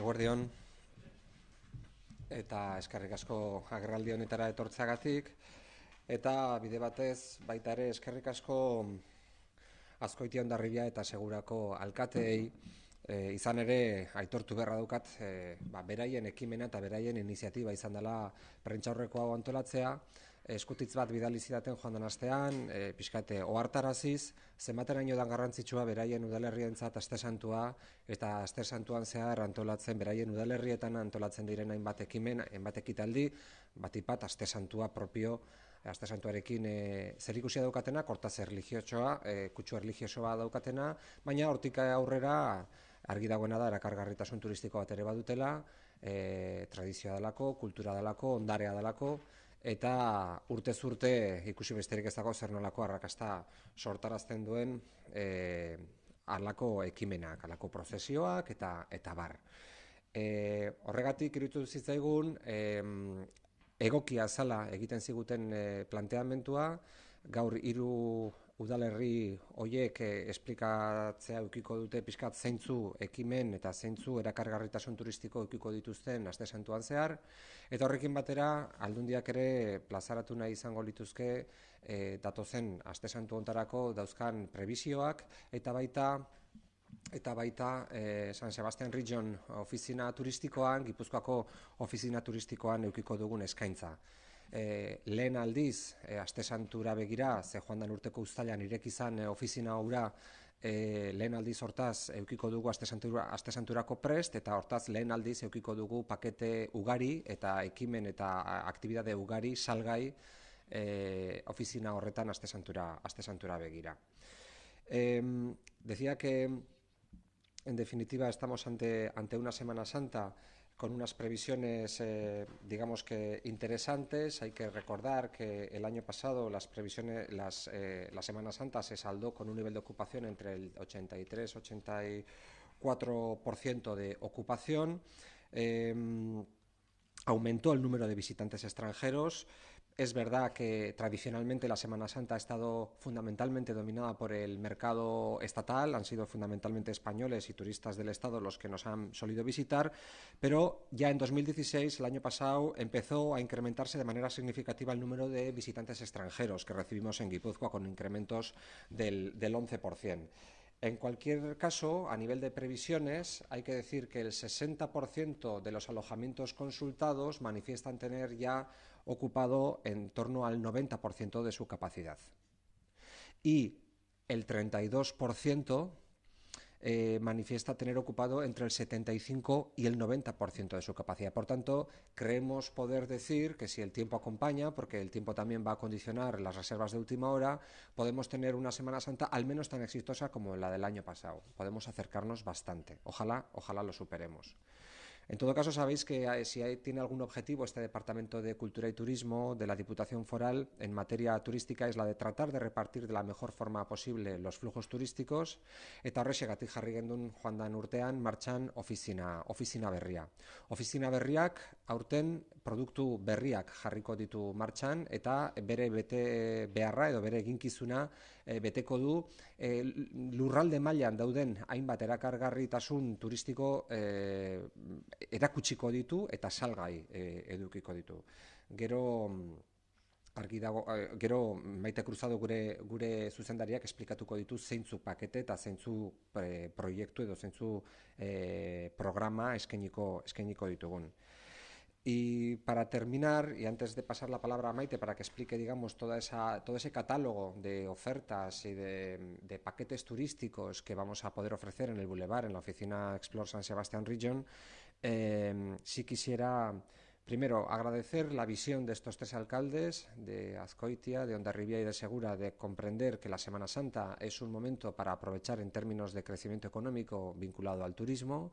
Eguerdion, eta eskerrik asko agerraldi honetara etortzeagatik, eta bide batez baita ere eskerrik asko Azkoitia Hondarribia eta Segurako alkateei, izan ere aitortu beharra daukat, beraien ekimena eta beraien iniziatiba izan dela prentsaurreko hau antolatzea, eskutitz bat bidali zidaten joan den astean, pixkate ohartaraziz, zenbateraino dan garrantzitsua beraien udalerrientzat Aste Santua eta Aste Santuan zehar antolatzen beraien udalerrietan antolatzen diren hainbat ekimen, hainbat ekitaldi, batipat Aste Santua propio, Aste Santuarekin zerikusia daukatenak, hortaz erligiotsoa, kutsu erligiosoa daukatena, baina hortik aurrera argi dagoena da erakargarritasun turistiko bat ere badutela, tradizioa delako, kultura delako, ondarea delako, eta urtez urte ikusi besterik ez dago zer nolako arrakasta sortarazten duen halako ekimenak, halako prozesioak eta bar. Horregatik iruditu zitzaigun egokia zala egiten ziguten planteamentua, gaur hiru udalerri horiek esplikatzea eukiko dute pixkat zeintzu ekimen eta zeintzu erakargarritasun turistiko eukiko dituzten Aste Santuan zehar, eta horrekin batera aldundiak ere plazaratu nahi izango lituzke datozen Aste Santu hontarako dauzkan prebisioak, eta baita San Sebastian Region ofizina turistikoan, Gipuzkoako ofizina turistikoan eukiko dugun eskaintza. Lehen aldiz, Aste Santura begira, ze joan den urteko uztailan ireki izan ofizina hura, lehen aldiz hortaz eukiko dugu Aste Santurako prest, eta hortaz lehen aldiz eukiko dugu pakete ugari eta ekimen eta aktibidade ugari salgai ofizina horretan Aste Santura begira. Decía que en definitiva estamos ante una Semana Santa con unas previsiones, digamos que interesantes. Hay que recordar que el año pasado la Semana Santa se saldó con un nivel de ocupación entre el 83-84% de ocupación. Aumentó el número de visitantes extranjeros. Es verdad que tradicionalmente la Semana Santa ha estado fundamentalmente dominada por el mercado estatal, han sido fundamentalmente españoles y turistas del Estado los que nos han solido visitar, pero ya en 2016, el año pasado, empezó a incrementarse de manera significativa el número de visitantes extranjeros que recibimos en Guipúzcoa, con incrementos del 11%. En cualquier caso, a nivel de previsiones, hay que decir que el 60% de los alojamientos consultados manifiestan tener ya ocupado en torno al 90% de su capacidad. Y el 32% manifiesta tener ocupado entre el 75 y el 90% de su capacidad. Por tanto, creemos poder decir que si el tiempo acompaña, porque el tiempo también va a condicionar las reservas de última hora, podemos tener una Semana Santa al menos tan exitosa como la del año pasado. Podemos acercarnos bastante. Ojalá lo superemos. En todo caso, sabéis que si tiene algún objetivo este Departamento de Cultura y Turismo de la Diputación Foral en materia turística, es la de tratar de repartir de la mejor forma posible los flujos turísticos, eta horrexegatik jarri gendun joan dan urtean martxan ofizina berria. Ofizina berriak aurten produktu berriak jarriko ditu martxan, eta bere bete beharra edo bere eginkizuna beteko du lurralde mailan dauden hainbat erakargarritasun turistiko erakutsiko ditu eta salgai edukiko ditu. Gero argi dago, gero Maite Cruzado gure zuzendariak esplikatuko ditu zeintzu pakete eta zeintzu proiektu edo zeintzu programa eskainiko ditugun. Y para terminar, y antes de pasar la palabra a Maite para que explique, digamos, todo ese catálogo de ofertas y de paquetes turísticos que vamos a poder ofrecer en el Boulevard, en la oficina Explore San Sebastian Region, sí quisiera primero agradecer la visión de estos tres alcaldes, de Azkoitia, de Hondarribia y de Segura, de comprender que la Semana Santa es un momento para aprovechar en términos de crecimiento económico vinculado al turismo,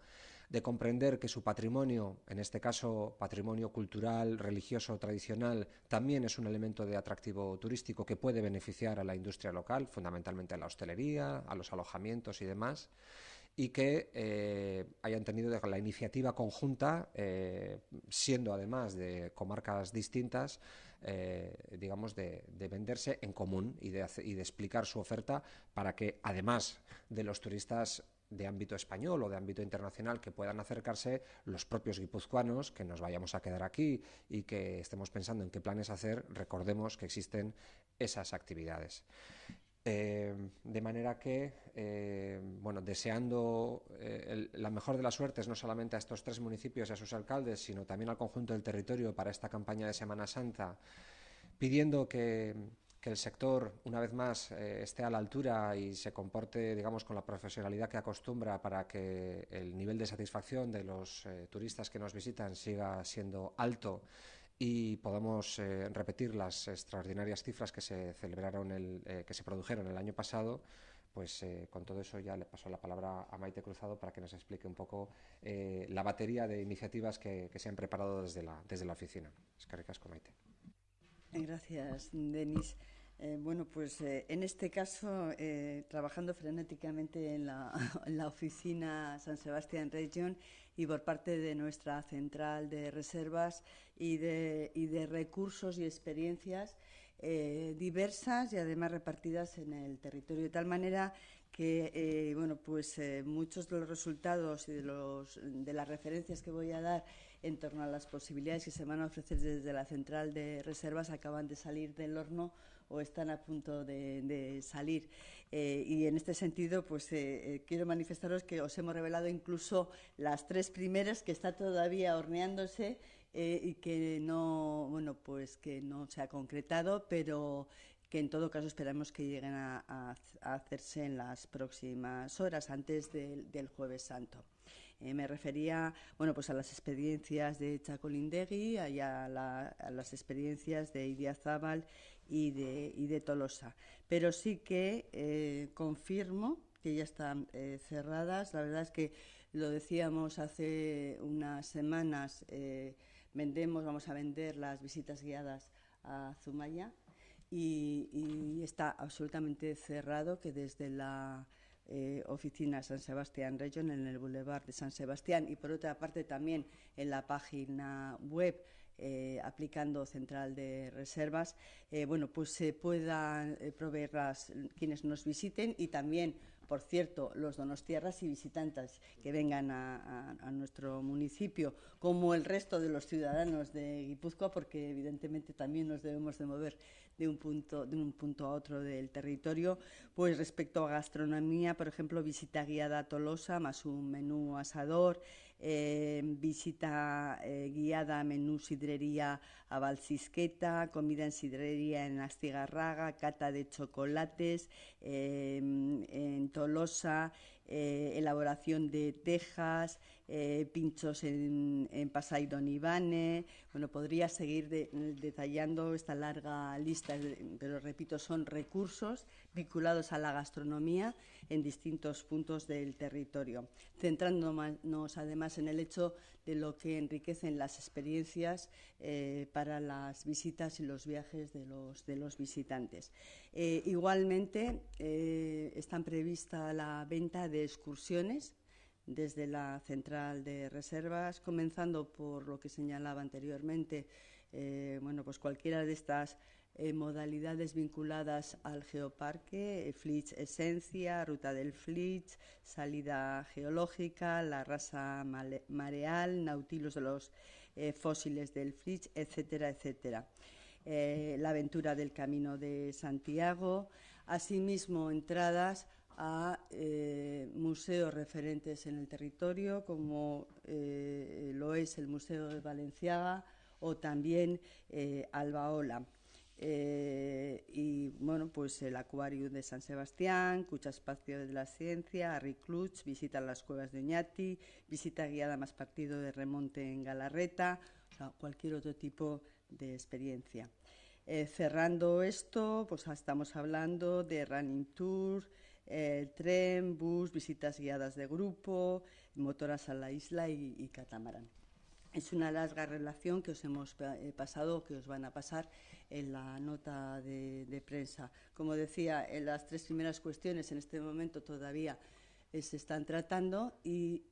de comprender que su patrimonio, en este caso patrimonio cultural, religioso, tradicional, también es un elemento de atractivo turístico que puede beneficiar a la industria local, fundamentalmente a la hostelería, a los alojamientos y demás, y que hayan tenido la iniciativa conjunta, siendo además de comarcas distintas, digamos, de venderse en común y de explicar su oferta para que, además de los turistas de ámbito español o de ámbito internacional que puedan acercarse, los propios guipuzcoanos, que nos vayamos a quedar aquí y que estemos pensando en qué planes hacer, recordemos que existen esas actividades. De manera que, bueno, deseando la mejor de las suertes no solamente a estos 3 municipios y a sus alcaldes, sino también al conjunto del territorio para esta campaña de Semana Santa, pidiendo que el sector, una vez más, esté a la altura y se comporte, digamos, con la profesionalidad que acostumbra para que el nivel de satisfacción de los turistas que nos visitan siga siendo alto y podamos repetir las extraordinarias cifras que se celebraron, que se produjeron el año pasado. Pues con todo eso ya le paso la palabra a Maite Cruzado para que nos explique un poco la batería de iniciativas que se han preparado desde la oficina. Eskerrik asko, Maite. Gracias, Denis. Bueno, pues en este caso, trabajando frenéticamente en la oficina San Sebastián Region y por parte de nuestra central de reservas y de recursos y experiencias diversas y además repartidas en el territorio, de tal manera que bueno, pues muchos de los resultados y de las referencias que voy a dar en torno a las posibilidades que se van a ofrecer desde la central de reservas acaban de salir del horno o están a punto de salir. Y en este sentido, pues quiero manifestaros que os hemos revelado incluso las 3 primeras que está todavía horneándose y que no, bueno, pues que no se ha concretado, pero que en todo caso esperamos que lleguen a hacerse en las próximas horas, antes del Jueves Santo. Me refería, bueno, pues a las experiencias de Txakolindegi, a las experiencias de Idiazábal y de Tolosa. Pero sí que confirmo que ya están cerradas. La verdad es que lo decíamos hace unas semanas, vamos a vender las visitas guiadas a Zumaya y está absolutamente cerrado, que desde la oficina San Sebastián Region en el Boulevard de San Sebastián y por otra parte también en la página web aplicando central de reservas, bueno, pues se puedan proveer quienes nos visiten y también, por cierto, los donostiarras y visitantes que vengan a nuestro municipio, como el resto de los ciudadanos de Guipúzcoa, porque evidentemente también nos debemos de mover de un punto a otro del territorio. Pues respecto a gastronomía, por ejemplo, visita guiada a Tolosa más un menú asador, visita guiada a menú sidrería a Valsisqueta, comida en sidrería en Astigarraga, cata de chocolates en Tolosa, elaboración de tejas, pinchos en Pasai Don Ivane. Bueno, podría seguir detallando esta larga lista, pero repito, son recursos vinculados a la gastronomía en distintos puntos del territorio, centrándonos además en el hecho de lo que enriquecen las experiencias para las visitas y los viajes de los visitantes. Igualmente, están prevista la venta de excursiones desde la central de reservas, comenzando por lo que señalaba anteriormente, bueno, pues cualquiera de estas modalidades vinculadas al geoparque, Flitch Esencia, Ruta del Flitch, salida geológica, la rasa mareal, Nautilus de los fósiles del Flitch, etcétera, etcétera. La aventura del Camino de Santiago, asimismo entradas a museos referentes en el territorio, como lo es el Museo de Balenciaga o también Albaola. Y bueno, pues el Acuario de San Sebastián, Cucha Espacio de la Ciencia, Harry Clutch, visita a las cuevas de Oñati, visita guiada más partido de remonte en Galarreta, o sea, cualquier otro tipo de experiencia. Cerrando esto, pues estamos hablando de running tour, tren, bus, visitas guiadas de grupo, motoras a la isla y catamarán. Es una larga relación que os hemos pasado, que os van a pasar en la nota de prensa. Como decía, en las 3 primeras cuestiones en este momento todavía se están tratando y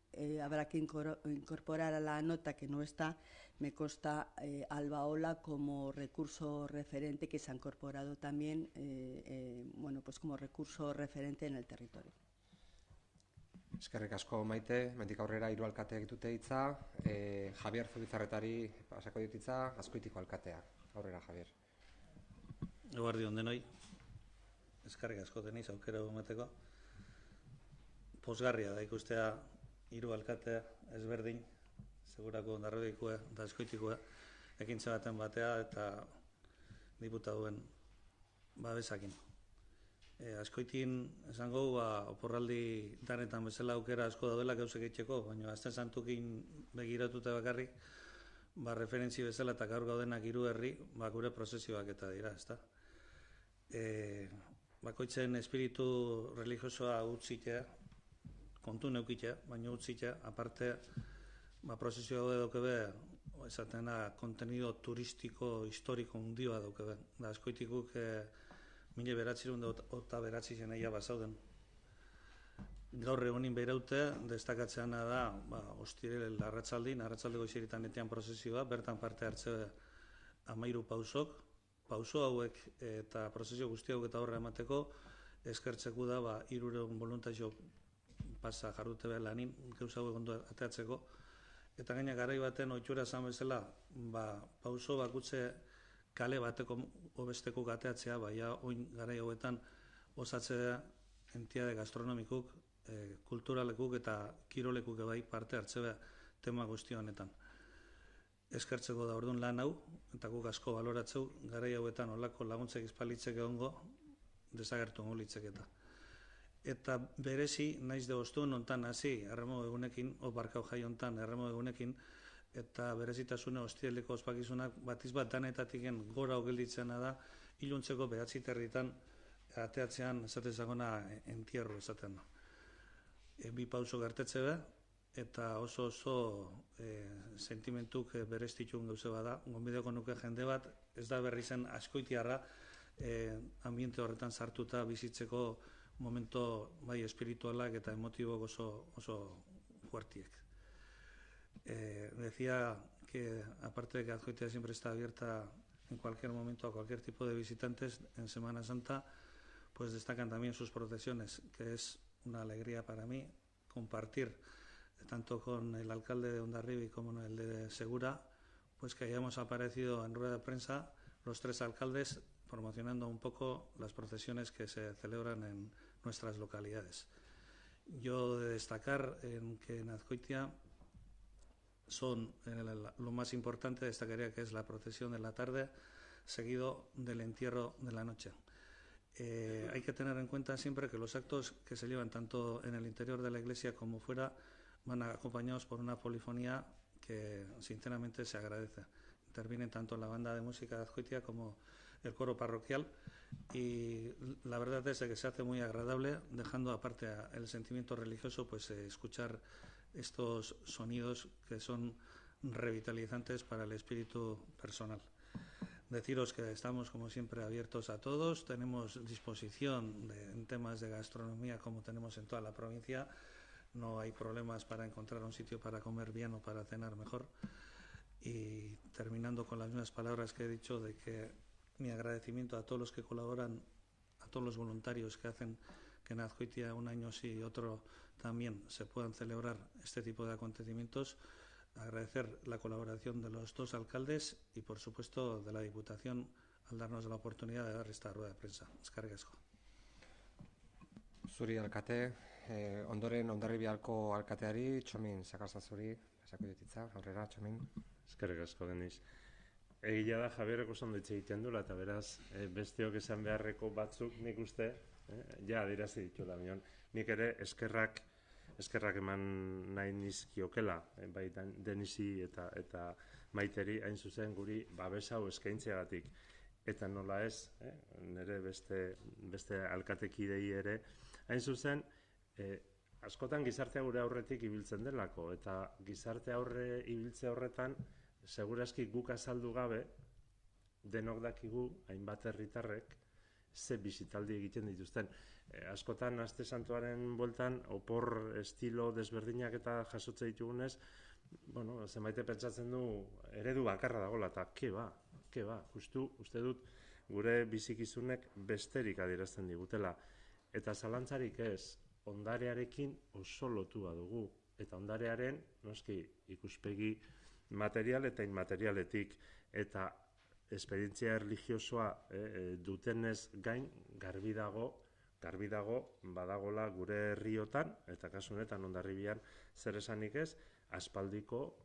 habrá que incorporar a la nota, que no está, me consta, Albaola como recurso referente, que se ha incorporado también bueno, pues como recurso referente en el territorio. Eskerrik asko Maite, mendik aurrera hiru alkateak dute hitza, Javier Zubizarretari pasako dit hitza, Azkoitiko alkatea. Aurrera, Javier. Eguerdi on denoi, eskerrik asko deniz aukera emateko. Pozgarria da ikustea hiru alkatea ezberdin, segurako Hondarribiakoa eta Azkoitikoa ekintza baten batea eta diputatuen babesakin. Azkoitin esango oporraldi danetan bezala aukera asko daudela gauzak egiteko, baina Aste Santukin begiratuta bakarrik, referentzi bezala eta gaur gaudenak hiru herri, gure prozesioak eta dira, ezta? Bakoitzen espiritu religiosoa utzitea, kontu neukitea, baina utzitea, aparte, prozesio hau edokebe, esatena, kontenido turistiko, historiko hundioa daukebe. Da, Azkoitikuk 1989 zenaia bazauden. Gaur egunin behiraute, destakatzeana da, ostirel arratzaldeko izeritan etian prozesioa, bertan parte hartze 13 pausok, pauso hauek eta prozesio guzti hauek eta horre emateko, eskertzeko da, 300 voluntario pasa jardute behar lanin, gauza hauek ondo ateatzeko, eta gaina garai baten ohitura zan bezala, pauso bakutze kale bateko obesteko gateatzea, oin garai hauetan osatzea entiade gastronomikuk, kulturalekuk eta kirolekuk bai parte hartzea tema guzti honetan. Eskertzeko da orduan lan hau, eta guk asko baloratzeu, garai hauetan olako laguntzek izpalitzek egongo, desagertu ongo Eta berezi, naiz de ostuen ontan hasi, erremo egunekin, barkau jai ontan, erremo egunekin, eta berezitasune hostieleko ospakizunak batiz bat danetatiken gora gelditzena da, iluntzeko 9 territan ateatzean esatezagona entierro esaten. Bi pauso gertetze be, eta oso sentimentuk bereztitun gauze bada. Gonbideko nuke jende bat, ez da berri zen Azkoitiarra ambiente horretan sartuta bizitzeko momento bai espiritualak eta emotibok oso fuertiek. Decía que aparte de que Azkoitia siempre está abierta en cualquier momento a cualquier tipo de visitantes, en Semana Santa pues destacan también sus procesiones, que es una alegría para mí compartir tanto con el alcalde de Hondarribi como el de Segura, pues que hayamos aparecido en rueda de prensa los 3 alcaldes promocionando un poco las procesiones que se celebran en nuestras localidades. Yo de destacar que en Azkoitia son lo más importante, destacaría que es la procesión de la tarde, seguido del entierro de la noche. Hay que tener en cuenta siempre que los actos que se llevan tanto en el interior de la iglesia como fuera van acompañados por una polifonía que sinceramente se agradece. Intervienen tanto la banda de música de Azkoitia como el coro parroquial y la verdad es que se hace muy agradable, dejando aparte el sentimiento religioso, pues escuchar estos sonidos que son revitalizantes para el espíritu personal. Deciros que estamos como siempre abiertos a todos, tenemos disposición en temas de gastronomía como tenemos en toda la provincia, no hay problemas para encontrar un sitio para comer bien o para cenar mejor. Y terminando con las mismas palabras que he dicho, de que mi agradecimiento a todos los que colaboran, a todos los voluntarios que hacen que en Azkoitia un año sí y otro también se puedan celebrar este tipo de acontecimientos. Agradecer la colaboración de los 2 alcaldes y, por supuesto, de la Diputación al darnos la oportunidad de dar esta rueda de prensa. Eskerrik asko. Zuri alkate, ondoren Hondarribiako alkateari, Txomin Sakarza zuri, pasako dititza, aurrera, Txomin. Eskerrik asko deniz. Egia da Javierrek oso ondo hitz egiten duela, eta beraz, besteok esan beharreko batzuk nik uste, ja adirazi dituela, nik ere eskerrak eman nahi nizkiokela, bai Denisi eta Maiteri hain zuzen guri babesa hau eskaintzeagatik. Eta nola ez, nire beste alkatekidei ere, hain zuzen, askotan gizartea gure aurretik ibiltzen delako, eta gizarte aurre ibiltze horretan, segurazki guk azaldu gabe, denok dakigu, hainbat herritarrek, ze bisitaldi egiten dituzten. Askotan, Aste Santuaren bueltan, opor estilo desberdinak eta jasotze ditugunez, zenbaite pentsatzen du, eredu bakarra dagoela, eta ke ba, uste dut, gure bizikizunek besterik adierazten digutela. Eta zalantzarik ez, ondarearekin oso lotua dugu, eta ondarearen, noski, ikuspegi material eta inmaterialetik, eta esperientzia erlijiosoa dutenez gain garbi dago badagola gure herriotan, eta kasu honetan Hondarribian zer esanik ez, aspaldiko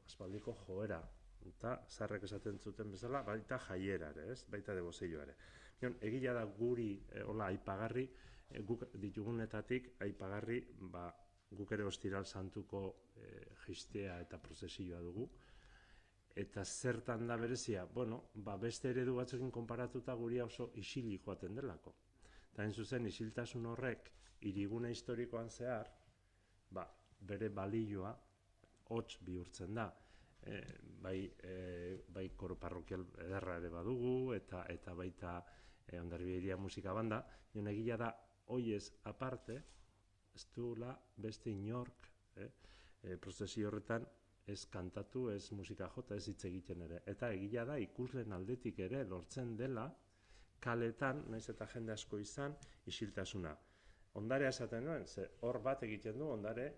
joera, eta zarrek esaten zuten bezala, baita jaiera ere, ez? Baita debozioa ere. Egia da guri, hola, aipagarri, guk ditugunetatik aipagarri, guk ere Ostiral Santuko jistea eta prozesioa dugu. Eta zertan da berezia? Bueno, beste eredu batzuekin konparatuta guria oso isili joaten delako. Eta hain zuzen, isiltasun horrek, hirigune historikoan zehar, bere balioa hots bihurtzen da. Bai koro parrokial ederra ere badugu, eta baita Hondarribia Hiria musika banda, egia da, hoiez aparte, ez duela beste inork prozesio horretan ez kantatu, ez musika jota, ez hitz egiten ere. Eta egia da, ikusleen aldetik ere lortzen dela, kaletan, naiz eta jende asko izan, isiltasuna. Ondarea esaten nuen, ze hor bat egiten du ondare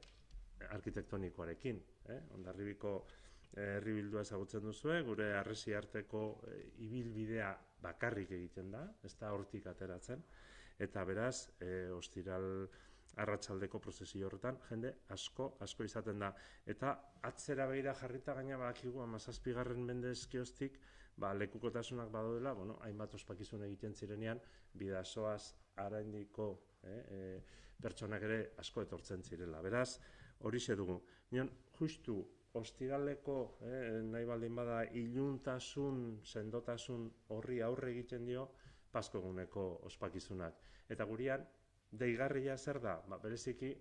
arkitektonikoarekin. Hondarribiko herribildua ezagutzen duzue, gure harresi arteko ibilbidea bakarrik egiten da, ez da hortik ateratzen, eta beraz, Ostiral arratsaldeko prozesio horretan, jende asko izaten da. Eta atzera begira jarrita gaina badakigu 17. mende eskioztik, lekukotasunak badaudela, hainbat ospakizun egiten zirenean, Bidasoaz Araindiko pertsonak ere asko etortzen zirela. Beraz, horixe dugu. Justu Ostiraleko, nahi baldin bada, iluntasun, sendotasun horri aurre egiten dio Pasko eguneko ospakizunak. Eta gurian, deigarria zer da? Bereziki,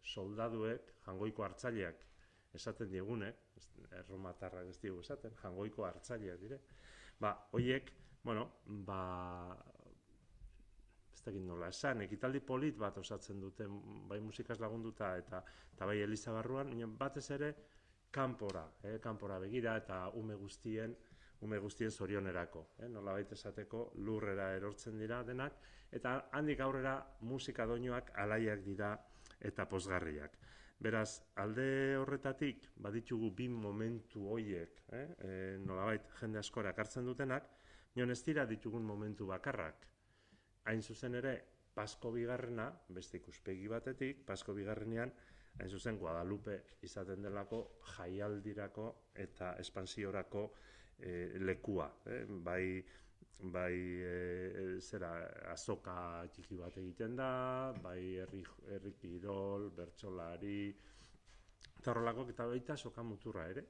soldaduek, jangoiko hartzaileak esaten diegunek, erromatarrak ez diegu esaten, jangoiko hartzaileak dire. Hoiek, ez dakit nola esan, ekitaldi polit bat osatzen dute, bai musikaz lagunduta eta bai eliza barruan, batez ere kanpora begira eta ume guztien zorionerako. Nola baita esateko lurrera erortzen dira denak, eta handik aurrera musika doinuak alaiak dira eta pozgarriak. Beraz, alde horretatik baditugu bi momentu hoiek, nolabait jende askorak hartzen dutenak, ez dira ditugun momentu bakarrak. Hain zuzen ere, Pasko bigarrena, beste ikuspegi batetik, Pasko bigarrenean, hain zuzen Guadalupe izaten delako jaialdirako eta espansiorako lekua. Bai azoka txiki bat egiten da, bai herri kirol, bertsolari, eta horrelako, eta baita azoka muturra ere.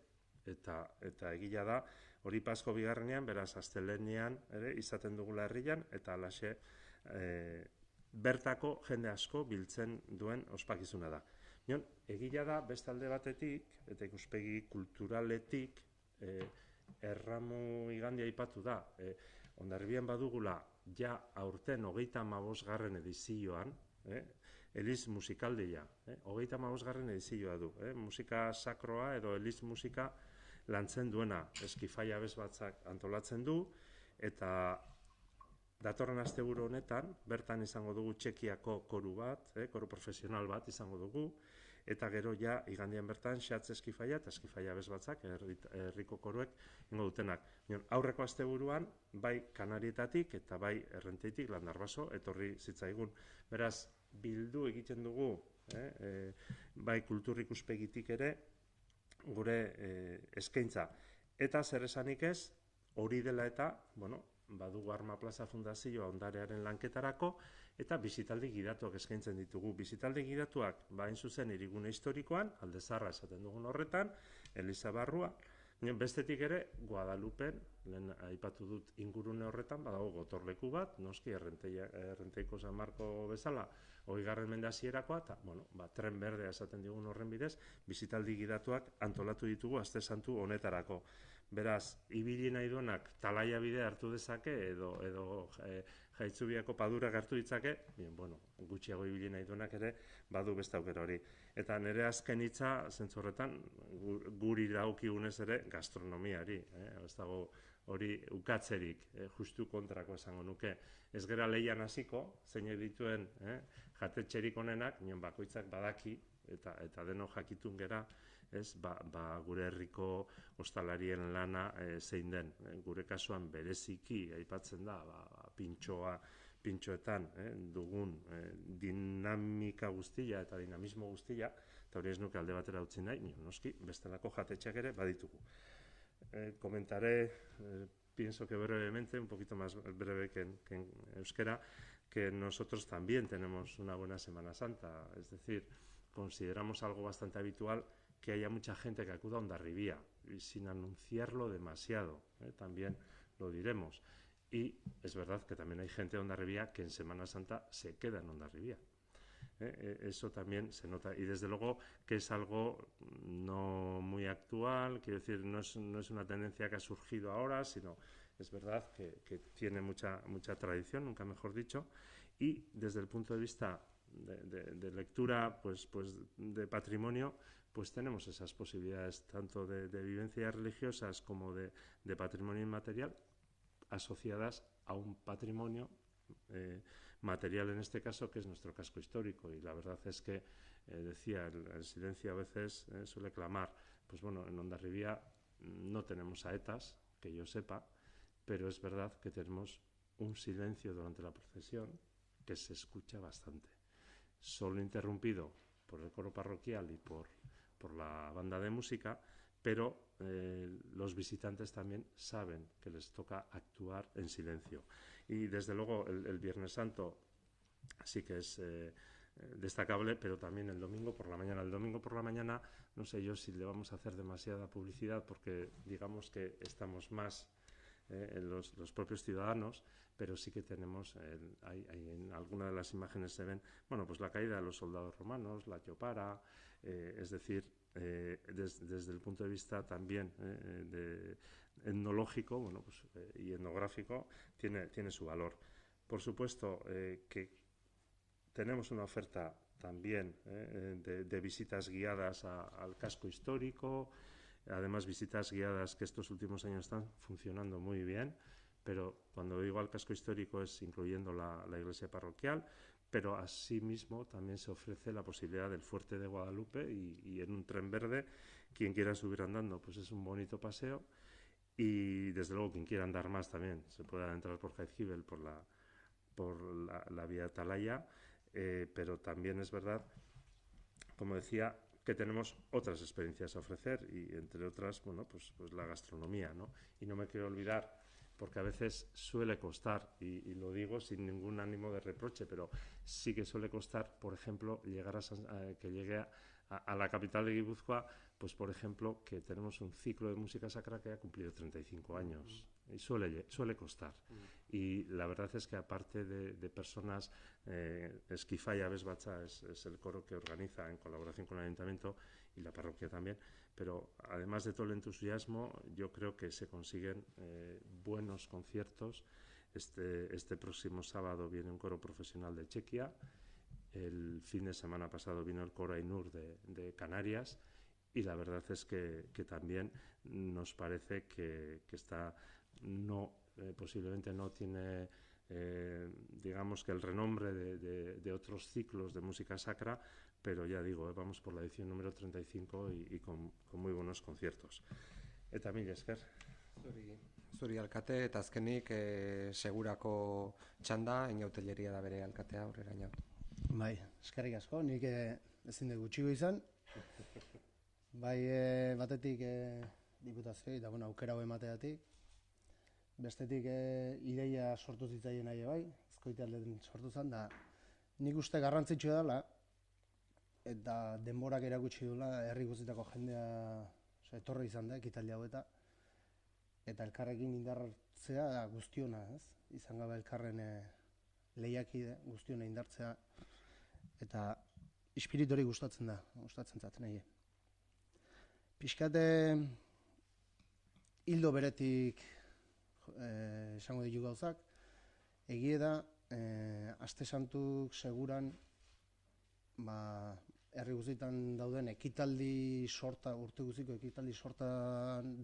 Eta egia da, hori Pasko bigarrenean, beraz astelehenean ere izaten dugula herrian, eta alaxe bertako jende asko biltzen duen ospakizuna da. Egia da, beste alde batetik, eta ikuspegi kulturaletik, erramu igandia aipatu da. Hondarribian badugula, ja aurten 35. edizioan, Eliz musikaldia, 35. edizioa du. Musika sakroa edo eliz musika lantzen duena, Eskifaia Abesbatzak antolatzen du, eta datorren asteburu honetan, bertan izango dugu Txekiako koru bat, koru profesional bat izango dugu, eta gero ja igandian bertan Xatz Eskifaia eta Eskifaia Abesbatzak, herriko koruek ingo dutenak. Aurreko asteburuan, bai Kanarietatik eta bai Errenteitik, Landarbaso, etorri zitzaigun. Beraz, bildu egiten dugu, bai kultur ikuspegitik ere, gure eskaintza. Eta zer esanik ez, hori dela eta, badugu Arma Plaza Fundazioa ondarearen lanketarako, eta bisitaldi gidatuak eskaintzen ditugu. Bisitaldi gidatuak, hain zuzen hirigune historikoan, Alde Zaharra esaten dugun horretan, Eliza barrua, bestetik ere, Guadalupen, lehen aipatu dut ingurune horretan, badago gotorleku bat, noski Errenteiko San Marko bezala, 20. mende hasierakoa, eta tren berdea esaten digun horren bidez, bisitaldi gidatuak antolatu ditugu Aste Santu honetarako. Beraz, ibili nahi duenak Talaia bidea hartu dezake, edo Jaitzubiako padurak hartu ditzake, gutxiago ibili nahi duenak ere, badu beste aukera hori. Eta nire azken hitza, zentzu horretan, guri dagokigunez ere gastronomiari. Ez dago hori ukatzerik, justu kontrako esango nuke. Ez gera leian hasiko, zeinek dituen jatetxerik onenak, nion bakoitzak badaki, eta denok jakitun gera, gure herriko ostalarien lana zein den. Gure kasuan bereziki aipatzen da, pintxoetan dugun dinamika guztia eta dinamismo guztia, eta hori ez nuke alde batera utzi nahi, noski, bestelako jatetxeak ere baditugu. Comentaré, pienso que brevemente, un poquito más breve que en euskera, que nosotros también tenemos una buena Semana Santa, es decir, consideramos algo bastante habitual que haya mucha gente que acuda a Hondarribia, y sin anunciarlo demasiado, también lo diremos. Y es verdad que también hay gente de Hondarribia que en Semana Santa se queda en Hondarribia. Eso también se nota, y desde luego que es algo no muy actual, quiero decir, no es una tendencia que ha surgido ahora, sino es verdad que tiene mucha tradición, nunca mejor dicho, y desde el punto de vista de lectura pues de patrimonio, pues tenemos esas posibilidades tanto de vivencias religiosas como de patrimonio inmaterial asociadas a un patrimonio material, en este caso, que es nuestro casco histórico. Y la verdad es que, decía, el silencio a veces suele clamar. Pues bueno, en Hondarribia no tenemos saetas, que yo sepa, pero es verdad que tenemos un silencio durante la procesión que se escucha bastante. Solo interrumpido por el coro parroquial y por la banda de música, pero los visitantes también saben que les toca actuar en silencio. Y desde luego el Viernes Santo sí que es destacable, pero también el domingo por la mañana. El domingo por la mañana no sé yo si le vamos a hacer demasiada publicidad, porque digamos que estamos más los propios ciudadanos, pero sí que tenemos, en alguna de las imágenes se ven, bueno, pues la caída de los soldados romanos, la Chopara, es decir, desde el punto de vista también etnológico, bueno, pues, y etnográfico, tiene su valor. Por supuesto que tenemos una oferta también de visitas guiadas al casco histórico, además visitas guiadas que estos últimos años están funcionando muy bien, pero cuando digo al casco histórico es incluyendo la iglesia parroquial, pero asimismo también se ofrece la posibilidad del Fuerte de Guadalupe y en un tren verde, quien quiera subir andando, pues es un bonito paseo, y desde luego quien quiera andar más también se puede adentrar por Jaizkibel, por la vía Atalaya, pero también es verdad, como decía, que tenemos otras experiencias a ofrecer, y entre otras, bueno, pues la gastronomía, ¿no? Y no me quiero olvidar, porque a veces suele costar, y lo digo sin ningún ánimo de reproche, pero sí que suele costar, por ejemplo, que llegue a la capital de Guipúzcoa, pues por ejemplo, que tenemos un ciclo de música sacra que ha cumplido 35 años. Y suele costar. Y la verdad es que aparte de personas, Esquifaya Abesbatza es el coro que organiza en colaboración con el Ayuntamiento y la parroquia también, pero además de todo el entusiasmo, yo creo que se consiguen buenos conciertos. Este próximo sábado viene un coro profesional de Chequia, el fin de semana pasado vino el coro Ainur de Canarias, y la verdad es que también nos parece que está... posiblemente no tiene, digamos, que el renombre de otros ciclos de música sacra, pero ya digo, vamos por la edición número 35 y con muy buenos conciertos. Eta mila esker. Zuri alkate, eta azkenik segurako txanda, inautelleria da bere alkatea, aurrera inau. Bai, eskerrik asko, nik ezin dugu txigo izan. Bai, batetik diputazioa, eta aukera hau emateatik. Bestetik ideia sortu zitzaien nahi bai, ezkoitealden sortu zen, da nik uste garrantzitsua dela, eta denborak erakutsi duela, herri guztietako jendea etorri izan da, ekitaldi hau eta elkarrekin indartzea guztiona, ez? Izan gabe elkarren lehiakide guztiona indartzea, eta espiritu hori gustatzen zat nahi. Pixkate hildo beretik esango ditu gauzak, egie da, aste santuk seguran, herri guztietan dauden ekitaldi sorta, urte guztiko ekitaldi sorta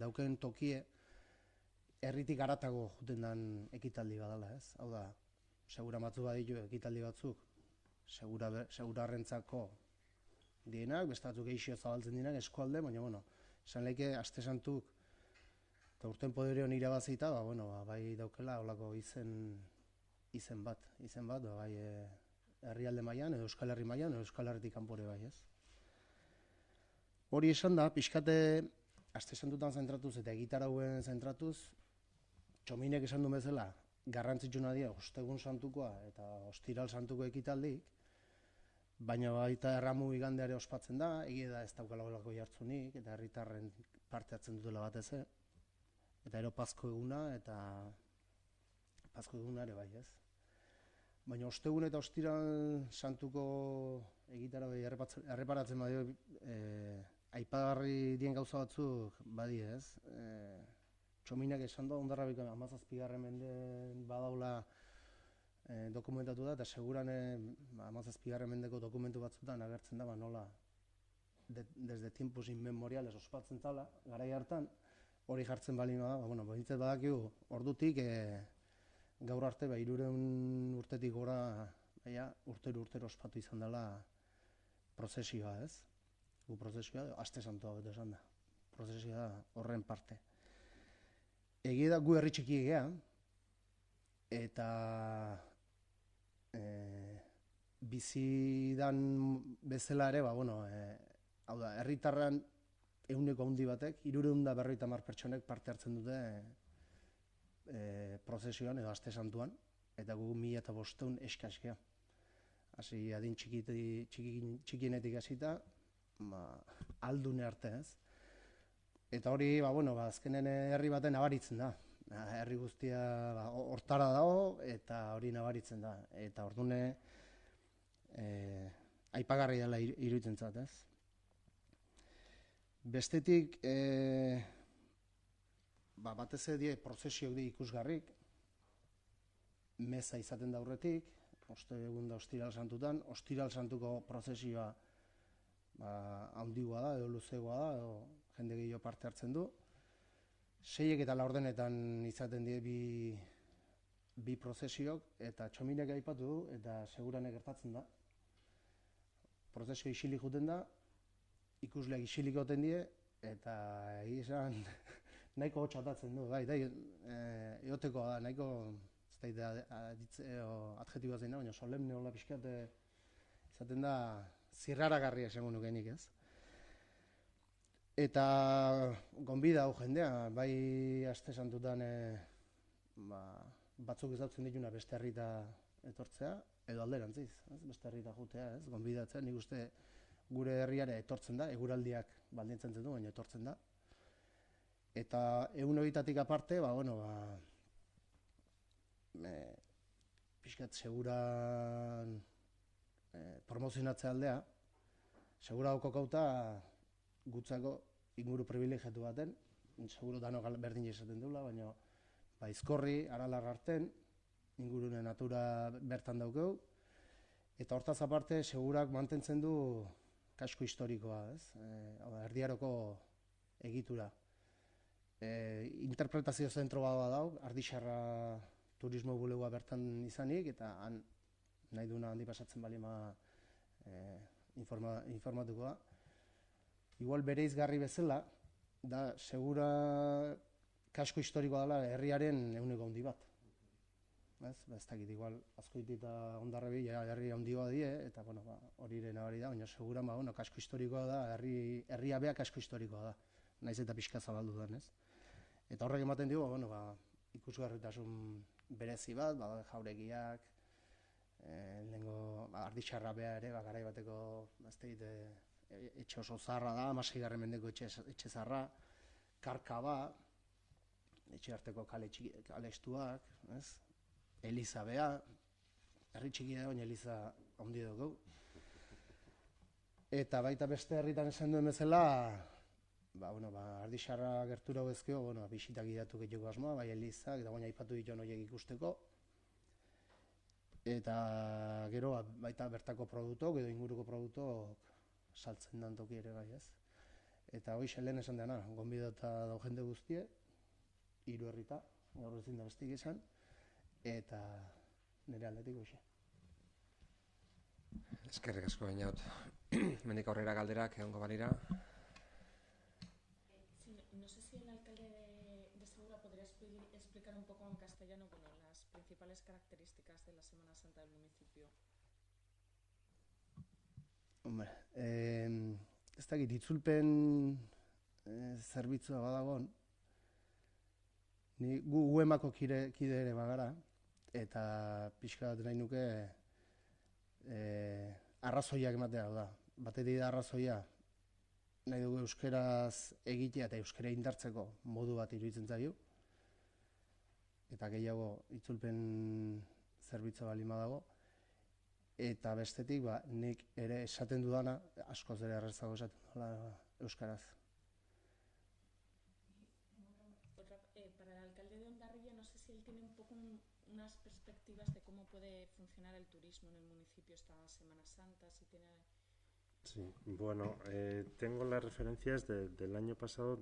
dauken tokie, herritik haratago juten den ekitaldi badala, ez? Hau da, segura batzu baditu ekitaldi batzuk, segurarrentzako dienak, beste batzuk eixio zabaltzen dienak eskualde, baina, bueno, esan lehike, Aste Santuk, eta urten poderion irabazita, bai daukela, holako izen bat, bai herrialde mailan edo Euskal Herri mailan edo Euskal Herritik kanpore bai, ez? Hori esan da, pixkate Aste Santutan zentratuz eta egitarauen zentratuz, Txominek esan du bezala, garrantzitsuna dira Ostegun Santukoa eta Ostiral Santuko ekitaldik, baina baita erramu igandeare ospatzen da, egia da ez daukala holako jartzunik, eta herritarren parte hartzen dutela batez, eta ero Pasko eguna eta Pasko eguna ere bai, ez? Baina Ostegun eta Ostiral Santuko egitarauei erreparatzen badio, aipagarri dien gauza batzuk badi, ez? Txominak esan da, Hondarrabiko 17. menden badaula dokumentatu da, eta seguran 17. mendeko dokumentu batzutan agertzen da, nola desde tiempos inmemoriales ospatzen zala, garai hartan, hori jartzen balima da, behintzat badakigu, ordutik gaur arte, 300 urtetik gora, urtero ospatu izan dela prozesioa, ez? Gu prozesioa, Aste Santua beto esan da, prozesioa horren parte. Egia da, gu herri txiki egea, eta bizidan bezala ere, hau da, herritarran 100 handi batek, 350 pertsonek parte hartzen dute prozesioan edo Aste Santuan, eta gu 1500 eskaskia. Hasi adin txikienetik hasita, aldune arte, ez? Eta hori, azkenen herri baten nabaritzen da. Herri guztia hortara dago eta hori nabaritzen da. Eta ordune aipagarri dela iruditzen zat, ez? Bestetik, batez die prozesiok di ikusgarrik, meza izaten da aurretik, Ostegun da Ostiral Santutan, Ostiral Santuko prozesioa handigoa da, edo luzegoa da, edo jende gehiago parte hartzen du. 6 eta 4 izaten die bi prozesiok, eta Txominek aipatu du, eta segurane gertatzen da. Prozesio isilik juten da, ikusleak isilik goten die, eta izan nahiko hotxatatzen du, eotekoa da, nahiko, ez da adjetiboa zein da, baina solemne hola pixkat izaten da zirraragarria esango nukenik, ez? Eta gonbida hau jendea, bai Aste Santutan batzuk ezautzen dituna beste herrita etortzea, edo alderantziz, beste herrita jutea, ez? Gonbidatzea, nik uste gure herriare etortzen da, eguraldiak baldintzen du, baina etortzen da. Eta egun horietatik aparte, pixkat seguran promozionatzea aldea, segura hau kokauta gutzako inguru privilegiatu baten, seguro danok berdin esaten dula, baina Aizkorri, Aralar arten, ingurune natura bertan daukeu, eta hortaz aparte segurak mantentzen du kasko historikoa, ez? Erdiaroko egitura. Interpretazio zentro bat dau, Ardixarra turismo bulegoa bertan izanik, eta han nahi duna handi pasatzen balima informatuko da. Igual bereizgarri bezala, da segura kasko historikoa dela herriaren 100 handi bat. Ez dakit, igual Azkoiti eta Hondarrabi herri handia die, eta horiren abari da, baina segura kasko historikoa da, herria bea kasko historikoa da, naiz eta pixka zabaldu den, ez? Eta horrek ematen dugu, ikusgarritasun berezi bat, jauregiak, lehengo Ardixarra bea ere, garai bateko, etxe oso zaharra da, 16. mendeko etxe zaharra, Karkaba, etxe arteko kale estuak, Eliza bea, herri txiki da, baina Eliza handi dugu. Eta baita beste herritan esan duen bezala, Ardixarra gertura bezkeo, bisitak idatu gehiago asmoa, bai Elizak, eta baina aipatu ditu horiek ikusteko. Eta gero baita bertako produktok edo inguruko produktok saltzen dan toki ere bai, ez? Eta hori lehen esan dena, gonbidatuta dago jende guztie, 3 herrita, gaur ezin da bestik esan, eta nire aldetik hoxe. Eskerrik asko gainaut. Mendik aurrera galderak egongo balira. No sé si el alcalde de Segura podría explicar un poco en castellano, bueno, las principales características de la Semana Santa del municipio. Hombre, ez dakit, itzulpen zerbitzua badagon, gu UEMako kide ere bagara, eta pixka bat nahi nuke arrazoiak ematea da. Batetik da arrazoia, nahi dugu euskeraz egitea eta euskera indartzeko modu bat iruditzen zaio, eta gehiago itzulpen zerbitzua baldin badago, eta bestetik, nik ere esaten dudana, askoz ere errazago esaten dudala euskaraz. Para el alcalde de Hondarribia, no sé si él tiene un poco unas perspectivas de cómo puede funcionar el turismo en el municipio esta Semana Santa, si tiene... Sí, bueno, tengo las referencias del año pasado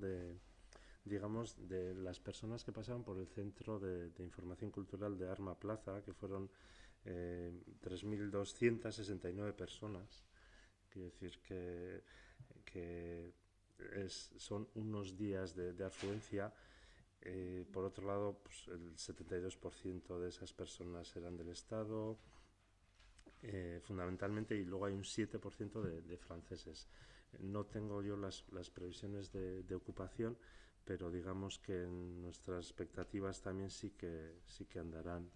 digamos, de las personas que pasaban por el Centro de Información Cultural de Arma Plaza, que fueron 3.269 personas. Quiero decir que son unos días de afluencia. Por otro lado, pues el 72% de esas personas eran del Estado, fundamentalmente, y luego hay un 7% de franceses. No tengo yo las previsiones de ocupación, pero digamos que nuestras expectativas también sí que andarán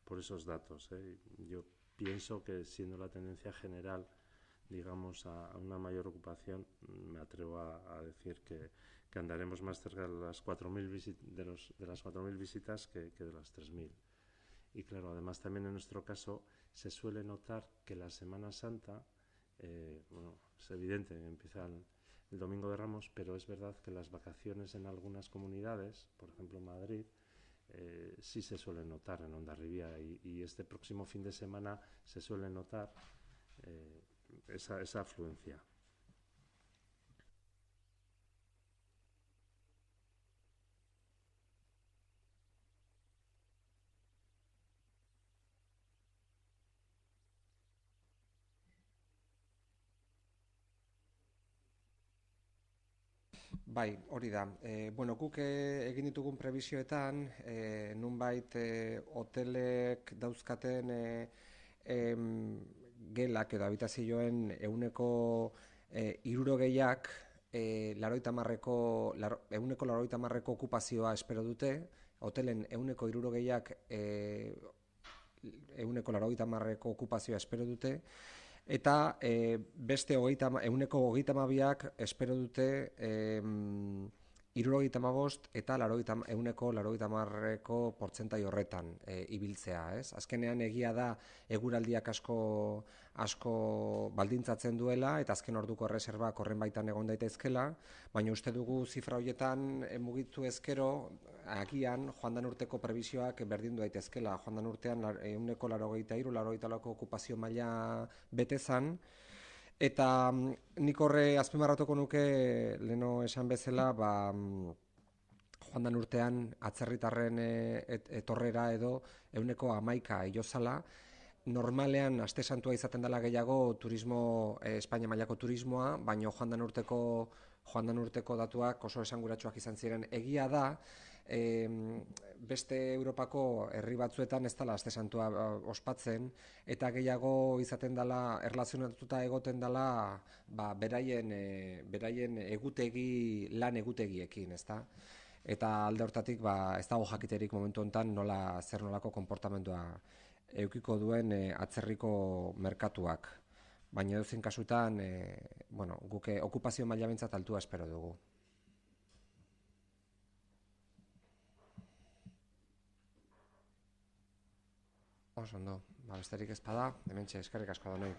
por esos datos. Yo pienso que, siendo la tendencia general, digamos, a una mayor ocupación, me atrevo a decir que andaremos más cerca de las 4.000 visitas que de las 3.000. Y claro, además también en nuestro caso se suele notar que la Semana Santa, bueno, es evidente que empieza el Domingo de Ramos, pero es verdad que las vacaciones en algunas comunidades, por ejemplo en Madrid, sí se suelen notar en Hondarribia, y este próximo fin de semana se suele notar esa afluencia. Bai, hori da. Bueno, guk egin ditugun prebisioetan, nunbait hotelek dauzkaten gelak edo habitazioen ehuneko 60ak ehuneko 80ko okupazioa espero dute. Hotelen ehuneko 60ak ehuneko 80ko okupazioa espero dute. Eta beste ehuneko 32ak espero dute 75 eta ehuneko 80ko portzentai horretan ibiltzea, ez? Azkenean egia da eguraldiak asko baldintzatzen duela, eta azken orduko erreserbak horren baitan egon daitezkela, baina uste dugu zifra horietan mugitu ezkero, agian joan den urteko prebisioak berdindu daitezkela. Joan den urtean ehuneko 83-84ko okupazio maila bete zan, eta nik horre azpimarratuko nuke leno esan bezala, joan den urtean atzerritarren etorrera edo ehuneko 11 igo zala. Normalean aste santua izaten dela gehiago turismo, Espainia mailako turismoa, baina joan den urteko datuak oso esanguratsuak izan ziren. Egia da, beste Europako herri batzuetan ez dela aste santua ospatzen, eta gehiago izaten dela, erlazionatuta egoten dela beraien lan egutegiekin, ezta? Eta alde hortatik ez dago jakiterik momentu honetan zer nolako konportamendua edukiko duen atzerriko merkatuak. Baina edozein kasutan, guk okupazio maila behintzat altua espero dugu. Oso ondo, besterik ez bada, hementxe eskerrik asko denoi.